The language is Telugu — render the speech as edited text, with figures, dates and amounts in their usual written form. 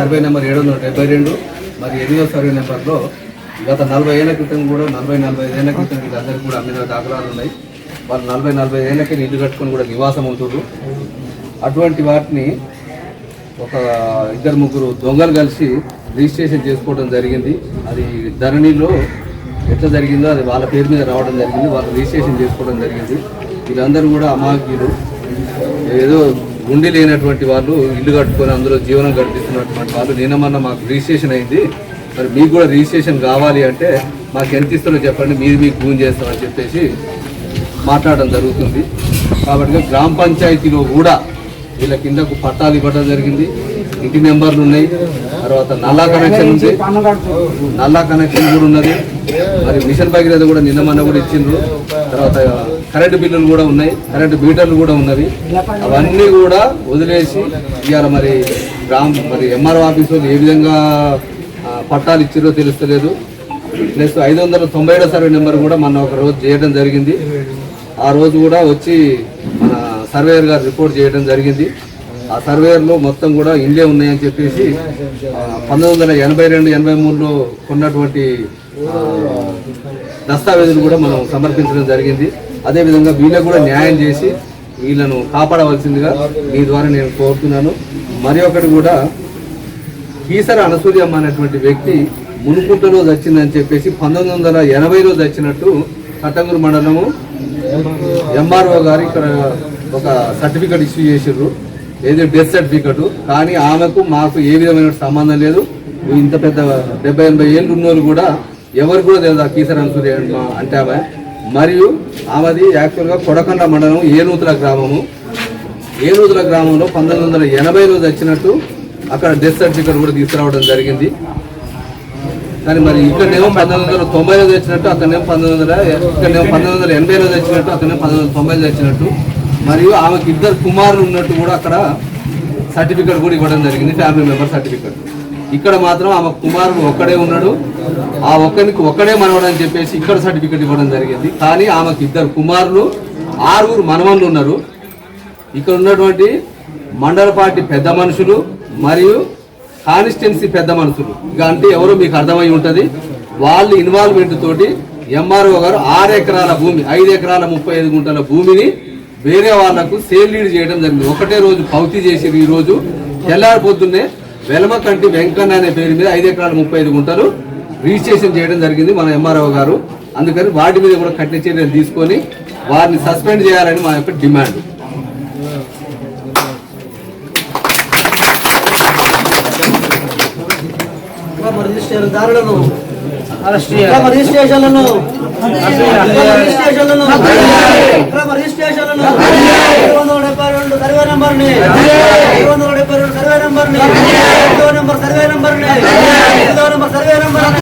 సర్వే నెంబర్ 772 మరి 8వ సర్వే నెంబర్లో గత 40 ఏళ్ల క్రితం కూడా 45 ఏళ్ల క్రితం వీళ్ళందరికీ కూడా అమ్మిన దాఖలాలు ఉన్నాయి. వాళ్ళు 45 ఏళ్ళకే ఇల్లు కట్టుకొని కూడా నివాసం ఉంటున్నారు. అటువంటి వాటిని ఒక 2-3 దొంగలు కలిసి రిజిస్ట్రేషన్ చేసుకోవడం జరిగింది. అది ధరణిలో ఎట్లా జరిగిందో అది వాళ్ళ పేరు మీద రావడం జరిగింది. వాళ్ళు రిజిస్ట్రేషన్ చేసుకోవడం జరిగింది. వీళ్ళందరూ కూడా అమాయకులు, ఏదో గుండె లేనటువంటి వాళ్ళు, ఇల్లు కట్టుకొని అందులో జీవనం గడిపిస్తున్నటువంటి వాళ్ళు. నిన్న మాకు రిజిస్ట్రేషన్ అయింది, మరి మీకు కూడా రిజిస్ట్రేషన్ కావాలి అంటే మాకు ఎంత ఇస్తారో చెప్పండి, మీరు మీకు ఫోన్ చేస్తామని చెప్పేసి మాట్లాడడం జరుగుతుంది. కాబట్టి గ్రామ పంచాయతీలో కూడా వీళ్ళ కిందకు పట్టాలు ఇవ్వడం జరిగింది. ఇంటి నెంబర్లు ఉన్నాయి, తర్వాత నల్లా కనెక్షన్ ఉంది, నల్లా కనెక్షన్ కూడా ఉన్నది. మరి మిషన్ భగీరథ కూడా నిన్న కూడా ఇచ్చిండ్రు. తర్వాత కరెంటు బిల్లులు కూడా ఉన్నాయి, కరెంటు మీటర్లు కూడా ఉన్నవి. అవన్నీ కూడా వదిలేసి ఇవాళ మరి ఎంఆర్ఓ ఆఫీస్ వాళ్ళు ఏ విధంగా పట్టాలు ఇచ్చిరో తెలుస్తలేదు. ప్లస్ 597 సర్వే నెంబర్ కూడా ఒక రోజు చేయడం జరిగింది. ఆ రోజు కూడా వచ్చి మన సర్వేయర్ గారు రిపోర్ట్ చేయడం జరిగింది. ఆ సర్వేయర్లో మొత్తం కూడా ఇండ్లే ఉన్నాయని చెప్పేసి 1982-83లో కొన్నటువంటి దస్తావేజులు కూడా మనం సమర్పించడం జరిగింది. అదేవిధంగా వీళ్ళకు కూడా న్యాయం చేసి వీళ్ళను కాపాడవలసిందిగా మీ ద్వారా నేను కోరుతున్నాను. మరి ఒకటి కూడా కీసర అనసూయమ్మ అనేటువంటి వ్యక్తి మునుకుంటలో చచ్చిందని చెప్పేసి 1980లో చచ్చినట్టు కట్టంగూరు మండలము ఎంఆర్ఓ గారు ఇక్కడ ఒక సర్టిఫికెట్ ఇష్యూ చేసారు, ఏది డెత్ సర్టిఫికెట్. కానీ ఆమెకు మాకు ఏ విధమైన సంబంధం లేదు. ఇంత పెద్ద 70-80 ఏళ్ళు ఉన్నోళ్ళు కూడా ఎవరు కూడా తెలియదు ఆ కీసర అనసూయమ్మ అంటే ఆమె. మరియు ఆమెది యాక్చువల్గా కొడకండ మండలం ఏనూతుల గ్రామము. ఏనూతుల గ్రామంలో 1980లో చచ్చినట్టు అక్కడ డెత్ సర్టిఫికెట్ కూడా తీసుకురావడం జరిగింది. కానీ మరి ఇక్కడనేమో 1990లో తెచ్చినట్టు, అక్కడనేమో 1980లో తెచ్చినట్టు, అక్కడనేమో 1990లో తెచ్చినట్టు. మరియు ఆమెకు 2 కుమారులు ఉన్నట్టు కూడా అక్కడ సర్టిఫికెట్ కూడా ఇవ్వడం జరిగింది, ఫ్యామిలీ మెంబర్ సర్టిఫికెట్. ఇక్కడ మాత్రం ఆమె కుమారుడు ఒక్కడే ఉన్నాడు, ఆ ఒక్కరికి ఒక్కడే మనవడు అని చెప్పేసి ఇక్కడ సర్టిఫికెట్ ఇవ్వడం జరిగింది. కానీ ఆమెకు 2 కుమారులు 6 మనవళ్ళు ఉన్నారు. ఇక్కడ ఉన్నటువంటి మండల పార్టీ పెద్ద మనుషులు మరియు కాన్స్టిట్యున్సీ పెద్ద మనుషులు, ఇక అంటే ఎవరో మీకు అర్థమై ఉంటుంది. వాళ్ళ ఇన్వాల్వ్మెంట్ తోటి ఎంఆర్ఓ గారు 6 ఎకరాల భూమి, 5 ఎకరాల 35 గుంటల భూమిని వేరే వాళ్లకు సేల్ లీడ్ చేయడం జరిగింది. ఒకటే రోజు పౌతి చేసి ఈ రోజు తెల్లారి పొద్దున్నే వెలమకంటి వెంకన్న అనే పేరు మీద 5 ఎకరాల 35 గుంటలు రిజిస్ట్రేషన్ చేయడం జరిగింది మన ఎంఆర్ఓ గారు. అందుకని వాటి మీద కూడా కఠిన చర్యలు తీసుకొని వారిని సస్పెండ్ చేయాలని మా యొక్క డిమాండ్. రిజిస్ట్రేషన్లను